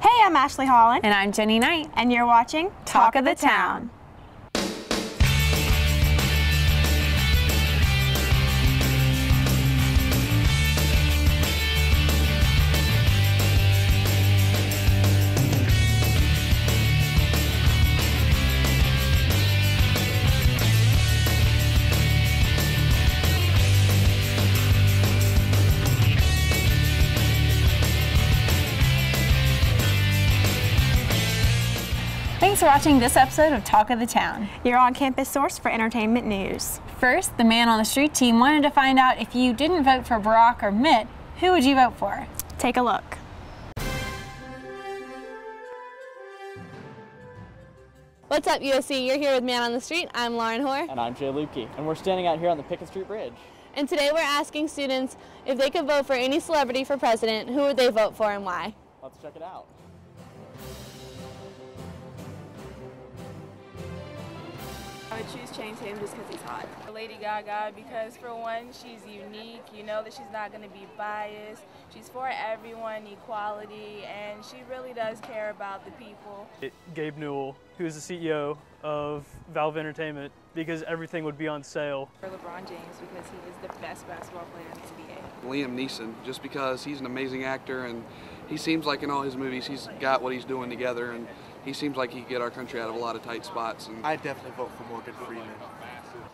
Hey, I'm Ashleigh Holland. And I'm Jenny Knight. And you're watching Talk of the Town. Thanks for watching this episode of Talk of the Town. Your on-campus source for entertainment news. First, the Man on the Street team wanted to find out if you didn't vote for Barack or Mitt, who would you vote for? Take a look. What's up, USC? You're here with Man on the Street. I'm Lauren Hoare. And I'm Jay Lupke. And we're standing out here on the Pickett Street Bridge. And today we're asking students if they could vote for any celebrity for president, who would they vote for and why? Let's check it out. I would choose Channing Tatum just because he's hot. Lady Gaga, because for one, she's unique. You know that she's not going to be biased. She's for everyone, equality, and she really does care about the people. Gabe Newell, who is the CEO of Valve Entertainment, because everything would be on sale. For LeBron James, because he is the best basketball player in the NBA. Liam Neeson, just because he's an amazing actor and he seems like in all his movies he's got what he's doing together, and he seems like he could get our country out of a lot of tight spots. And I'd definitely vote for Morgan Freeman.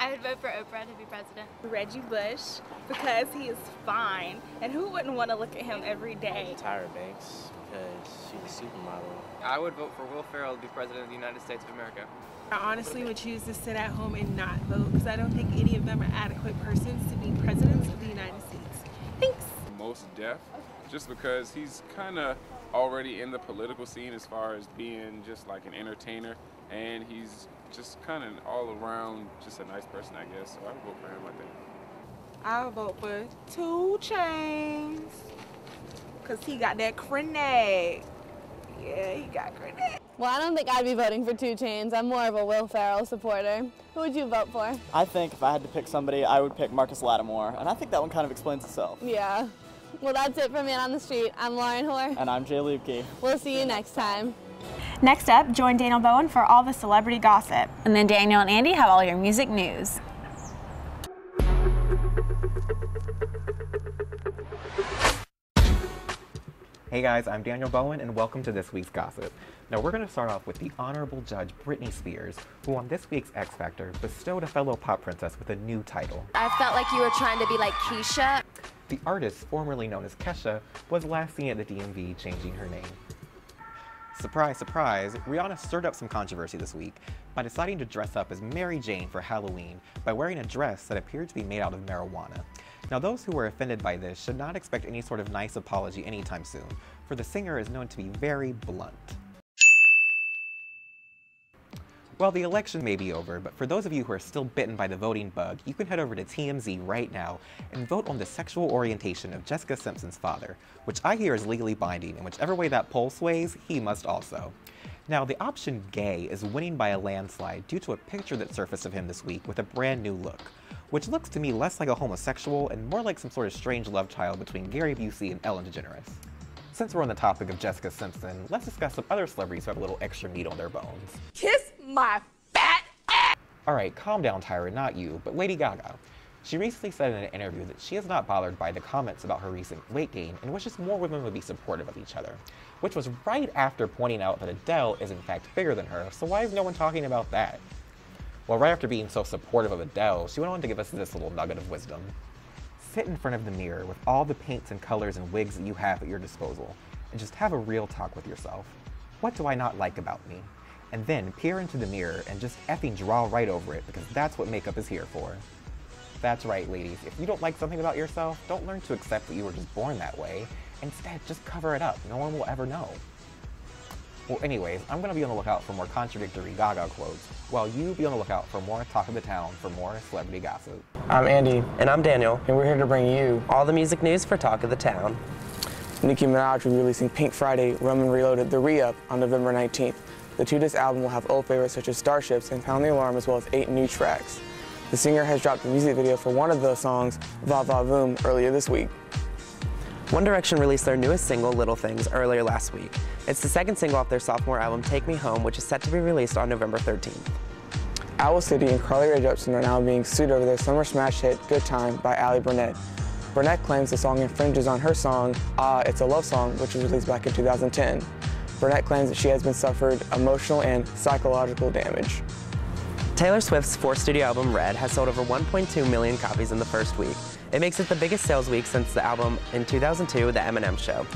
I would vote for Oprah to be president. Reggie Bush, because he is fine, and who wouldn't want to look at him every day? Tyra Banks, because she's a supermodel. I would vote for Will Ferrell to be president of the United States of America. I honestly would choose to sit at home and not vote, because I don't think any of them are adequate persons to be presidents of the United States. Thanks. Most Def, just because he's kind of already in the political scene as far as being just like an entertainer, and he's just kind of all around just a nice person, I guess. So I would vote for him, I think. I would vote for 2 Chainz, because he got that grenade. Yeah, he got grenade. Well, I don't think I'd be voting for 2 Chainz. I'm more of a Will Ferrell supporter. Who would you vote for? I think if I had to pick somebody, I would pick Marcus Lattimore, and I think that one kind of explains itself. Yeah. Well, that's it for Man on the Street. I'm Lauren Hoare. And I'm Jay Lupke. We'll see you next time. Next up, join Daniel Bowen for all the celebrity gossip. And then Daniel and Andy have all your music news. Hey guys, I'm Daniel Bowen and welcome to this week's gossip. Now we're going to start off with the Honorable Judge Britney Spears, who on this week's X Factor bestowed a fellow pop princess with a new title. I felt like you were trying to be like Keisha. The artist, formerly known as Kesha, was last seen at the DMV changing her name. Surprise, surprise, Rihanna stirred up some controversy this week by deciding to dress up as Mary Jane for Halloween by wearing a dress that appeared to be made out of marijuana. Now those who were offended by this should not expect any sort of nice apology anytime soon, for the singer is known to be very blunt. Well, the election may be over, but for those of you who are still bitten by the voting bug, you can head over to TMZ right now and vote on the sexual orientation of Jessica Simpson's father, which I hear is legally binding, and whichever way that poll sways, he must also. Now, the option gay is winning by a landslide due to a picture that surfaced of him this week with a brand new look, which looks to me less like a homosexual and more like some sort of strange love child between Gary Busey and Ellen DeGeneres. Since we're on the topic of Jessica Simpson, let's discuss some other celebrities who have a little extra meat on their bones. Kiss my fat ass! Alright, calm down, Tyra, not you, but Lady Gaga. She recently said in an interview that she is not bothered by the comments about her recent weight gain and wishes more women would be supportive of each other, which was right after pointing out that Adele is in fact bigger than her, so why is no one talking about that? Well, right after being so supportive of Adele, she went on to give us this little nugget of wisdom. Sit in front of the mirror with all the paints and colors and wigs that you have at your disposal, and just have a real talk with yourself. What do I not like about me? And then peer into the mirror and just effing draw right over it, because that's what makeup is here for. That's right, ladies. If you don't like something about yourself, don't learn to accept that you were just born that way. Instead, just cover it up. No one will ever know. Well, anyways, I'm going to be on the lookout for more contradictory Gaga quotes, while you be on the lookout for more Talk of the Town for more celebrity gossip. I'm Andy. And I'm Daniel. And we're here to bring you all the music news for Talk of the Town. Nicki Minaj will be releasing Pink Friday, Rum and Reloaded, the re-up on November 19th. The 2-disc album will have old favorites such as Starships and Pound the Alarm, as well as 8 new tracks. The singer has dropped a music video for one of those songs, Va Va Voom, earlier this week. One Direction released their newest single, Little Things, earlier last week. It's the second single off their sophomore album, Take Me Home, which is set to be released on November 13th. Owl City and Carly Rae Jepsen are now being sued over their summer smash hit, Good Time, by Allie Burnett. Burnett claims the song infringes on her song, It's a Love Song, which was released back in 2010. Burnett claims that she has been suffered emotional and psychological damage. Taylor Swift's fourth studio album, Red, has sold over 1.2 million copies in the first week. It makes it the biggest sales week since the album in 2002, The Eminem Show.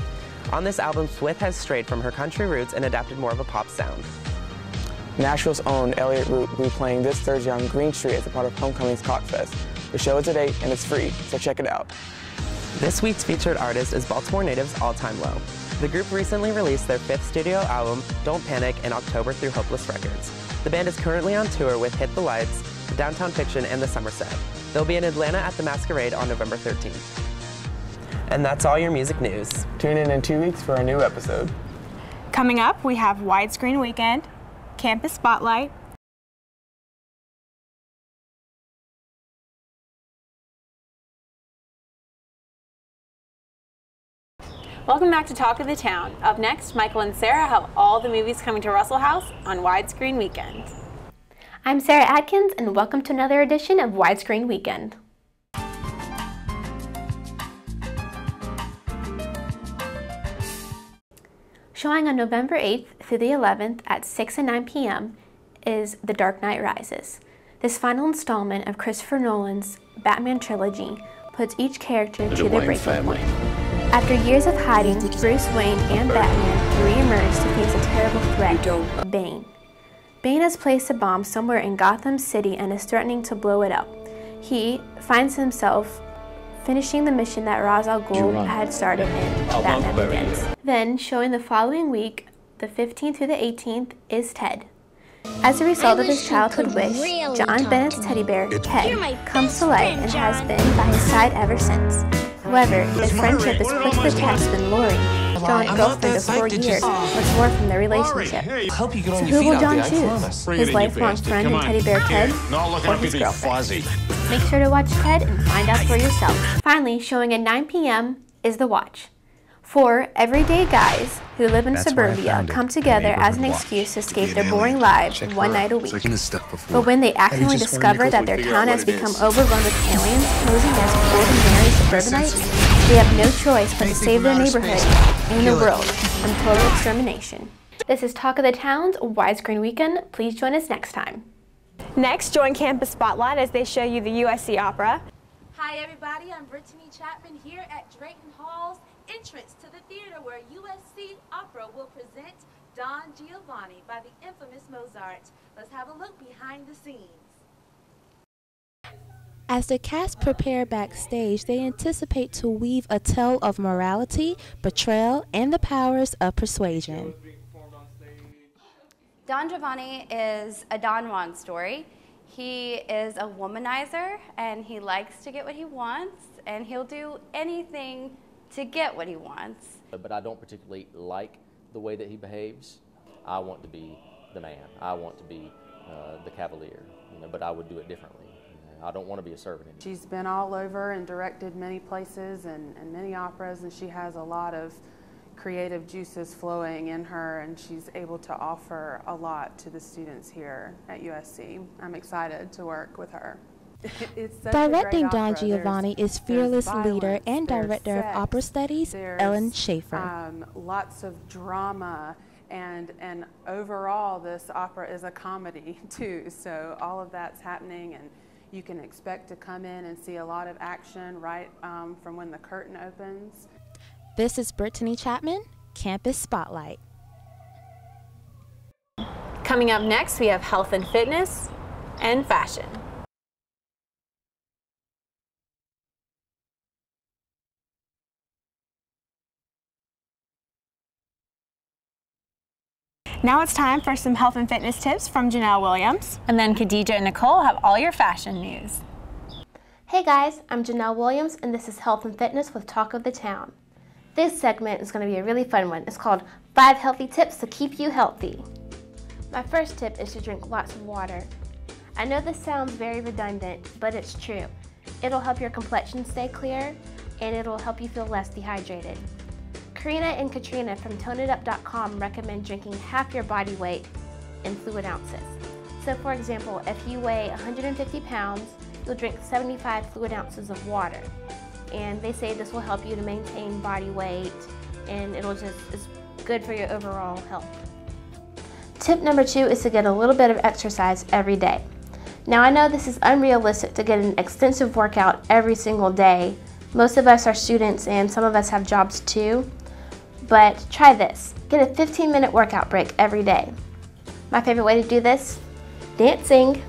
On this album, Swift has strayed from her country roots and adapted more of a pop sound. Nashville's own Elliott Root will be playing this Thursday on Green Street as a part of Homecoming's Cockfest. The show is a date and it's free, so check it out. This week's featured artist is Baltimore natives All Time Low. The group recently released their fifth studio album, Don't Panic, in October through Hopeless Records. The band is currently on tour with Hit the Lights, Downtown Fiction, and the Somerset. They'll be in Atlanta at the Masquerade on November 13th. And that's all your music news. Tune in 2 weeks for a new episode. Coming up, we have Widescreen Weekend, Campus Spotlight, Welcome back to Talk of the Town. Up next, Michael and Sarah have all the movies coming to Russell House on Widescreen Weekend. I'm Sarah Adkins, and welcome to another edition of Widescreen Weekend. Showing on November 8th through the 11th at 6 and 9 p.m. is The Dark Knight Rises. This final installment of Christopher Nolan's Batman trilogy puts each character to their breaking point. After years of hiding, Bruce Wayne and Batman re-emerge to face a terrible threat, Bane. Bane has placed a bomb somewhere in Gotham City and is threatening to blow it up. He finds himself finishing the mission that Ra's al Ghul had started in Batman Begins. Then, showing the following week, the 15th through the 18th, is Ted. As a result of his childhood wish, John Bennett's teddy bear, Ted, comes to life and has been by his side ever since. However, his friendship is put to the test when Lori, John's girlfriend of 4 years, wants more from their relationship. So who will John choose? His lifelong friend and teddy bear Ted, or his girlfriend? Make sure to watch Ted and find out for yourself. Finally, showing at 9 p.m. is The Watch. 4 everyday guys who live in suburbia come together as an excuse to escape their boring lives one night a week. But when they accidentally discover that their town has become overrun with aliens posing as ordinary suburbanites, they have no choice but to save their neighborhood and the world from total extermination. This is Talk of the Town's Widescreen Weekend. Please join us next time. Next, join Campus Spotlight as they show you the USC Opera. Hi everybody, I'm Brittany Chapman here at Drayton Hall's entrance to the theater where USC Opera will present Don Giovanni by the infamous Mozart. Let's have a look behind the scenes. As the cast prepare backstage, they anticipate to weave a tale of morality, betrayal, and the powers of persuasion. Don Giovanni is a Don Juan story. He is a womanizer, and he likes to get what he wants, and he'll do anything to get what he wants. But I don't particularly like the way that he behaves. I want to be the man. I want to be the cavalier, but I would do it differently. I don't want to be a servant anymore. She's been all over and directed many places and many operas, and she has a lot of creative juices flowing in her, and she's able to offer a lot to the students here at USC. I'm excited to work with her. Directing Don Giovanni is fearless leader and director of opera studies, Ellen Schaefer. Lots of drama, and overall this opera is a comedy too, so all of that's happening, and you can expect to come in and see a lot of action right from when the curtain opens. This is Brittany Chapman, Campus Spotlight. Coming up next, we have health and fitness and fashion. Now it's time for some health and fitness tips from Janelle Williams. And then Khadija and Nicole have all your fashion news. Hey guys, I'm Janelle Williams, and this is Health and Fitness with Talk of the Town. This segment is going to be a really fun one. It's called 5 Healthy Tips to Keep You Healthy. My first tip is to drink lots of water. I know this sounds very redundant, but it's true. It'll help your complexion stay clear, and it'll help you feel less dehydrated. Karina and Katrina from ToneItUp.com recommend drinking half your body weight in fluid ounces. So for example, if you weigh 150 pounds, you'll drink 75 fluid ounces of water. And they say this will help you to maintain body weight, and it's good for your overall health. Tip number 2 is to get a little bit of exercise every day. Now I know this is unrealistic to get an extensive workout every single day. Most of us are students and some of us have jobs too. But try this. Get a 15-minute workout break every day. My favorite way to do this? Dancing.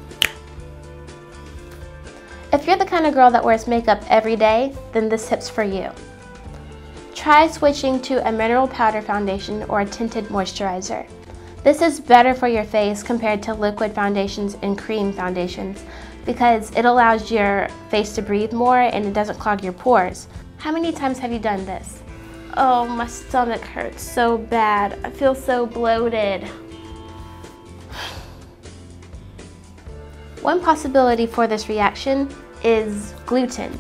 If you're the kind of girl that wears makeup every day, then this tip's for you. Try switching to a mineral powder foundation or a tinted moisturizer. This is better for your face compared to liquid foundations and cream foundations because it allows your face to breathe more and it doesn't clog your pores. How many times have you done this? Oh, my stomach hurts so bad. I feel so bloated. One possibility for this reaction is gluten.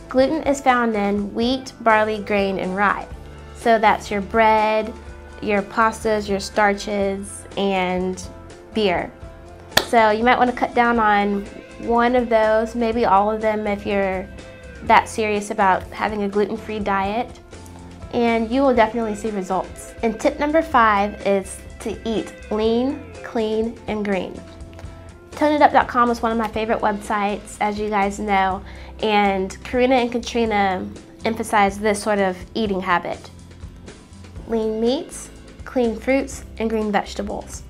Gluten is found in wheat, barley, grain, and rye. So that's your bread, your pastas, your starches, and beer. So you might want to cut down on one of those, maybe all of them if you're that serious about having a gluten-free diet, and you will definitely see results. And tip number 5 is to eat lean, clean, and green. ToneItUp.com is one of my favorite websites, as you guys know, and Karina and Katrina emphasize this sort of eating habit. Lean meats, clean fruits, and green vegetables.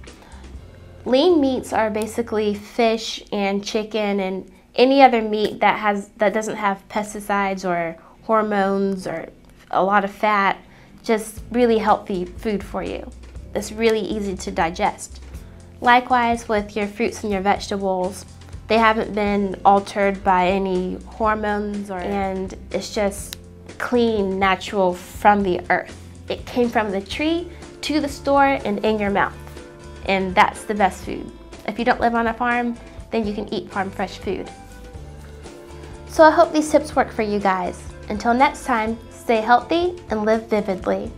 Lean meats are basically fish and chicken and any other meat that doesn't have pesticides or hormones or a lot of fat, just really healthy food for you. It's really easy to digest. Likewise with your fruits and your vegetables, they haven't been altered by any hormones and it's just clean, natural from the earth. It came from the tree to the store and in your mouth. And that's the best food. If you don't live on a farm, then you can eat farm fresh food. So I hope these tips work for you guys. Until next time, stay healthy and live vividly.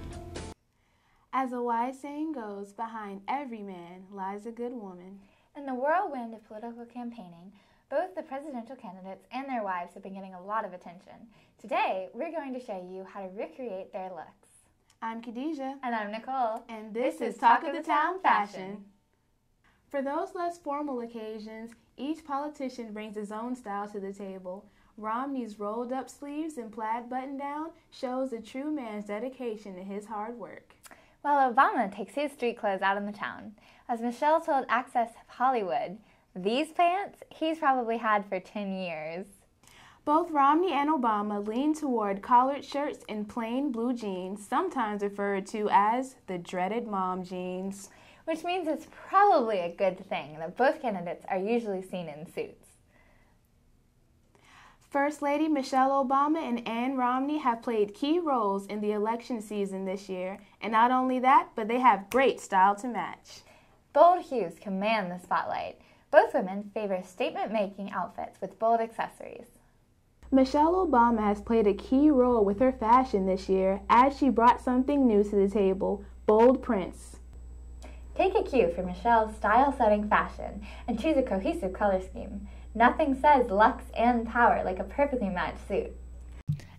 As a wise saying goes, behind every man lies a good woman. In the whirlwind of political campaigning, both the presidential candidates and their wives have been getting a lot of attention. Today, we're going to show you how to recreate their looks. I'm Khadijah. And I'm Nicole. And this is Talk of the Town Fashion. For those less formal occasions, each politician brings his own style to the table. Romney's rolled up sleeves and plaid button down shows a true man's dedication to his hard work. While Obama takes his street clothes out in the town. As Michelle told Access Hollywood, these pants he's probably had for 10 years. Both Romney and Obama lean toward collared shirts and plain blue jeans, sometimes referred to as the dreaded mom jeans. Which means it's probably a good thing that both candidates are usually seen in suits. First Lady Michelle Obama and Ann Romney have played key roles in the election season this year, and not only that, but they have great style to match. Bold hues command the spotlight. Both women favor statement-making outfits with bold accessories. Michelle Obama has played a key role with her fashion this year as she brought something new to the table, bold prints. Take a cue from Michelle's style-setting fashion and choose a cohesive color scheme. Nothing says luxe and power like a perfectly matched suit.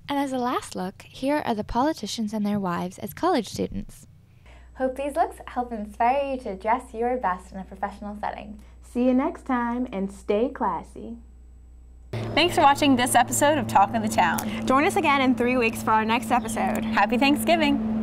And as a last look, here are the politicians and their wives as college students. Hope these looks help inspire you to dress your best in a professional setting. See you next time and stay classy. Thanks for watching this episode of Talk of the Town. Join us again in 3 weeks for our next episode. Happy Thanksgiving!